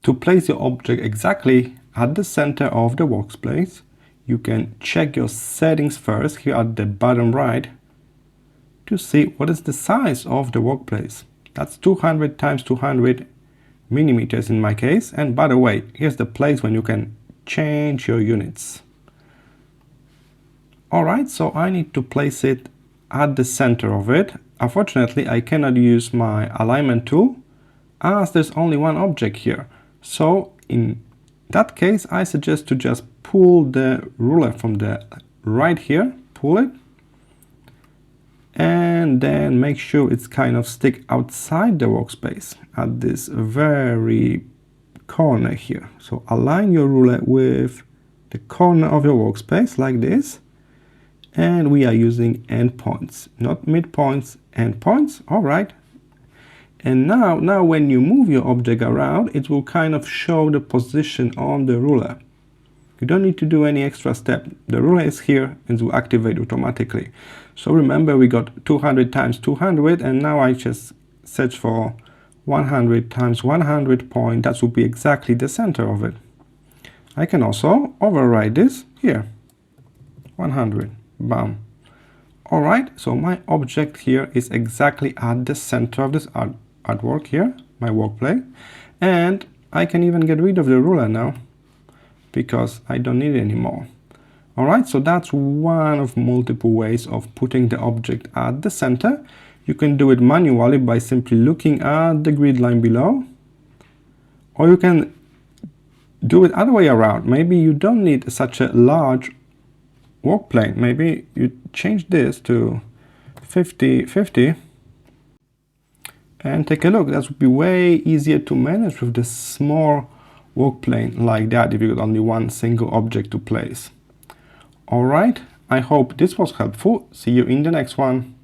To place your object exactly at the center of the workspace, you can check your settings first here at the bottom right to see what is the size of the workplace. That's 200 times 200 millimeters in my case. And by the way, here's the place when you can change your units. Alright, so I need to place it at the center of it. Unfortunately, I cannot use my alignment tool as there's only one object here. So in that case, I suggest to just pull the ruler from the right here, pull it, and then make sure it's kind of stick outside the workspace at this very corner here. So align your ruler with the corner of your workspace like this. And we are using endpoints, not midpoints, endpoints. All right. And now when you move your object around, it will kind of show the position on the ruler. You don't need to do any extra step. The ruler is here and it will activate automatically. So remember, we got 200 times 200, and now I just search for 100 times 100 point. That will be exactly the center of it. I can also override this here, 100, bam. All right, so my object here is exactly at the center of this artwork here, my workplane, and I can even get rid of the ruler now because I don't need it anymore. All right, so that's one of multiple ways of putting the object at the center. You can do it manually by simply looking at the grid line below, or you can do it other way around. Maybe you don't need such a large workplane. Maybe you change this to 50-50 and take a look. That would be way easier to manage with the small workplane like that if you got only one single object to place. All right, I hope this was helpful. See you in the next one.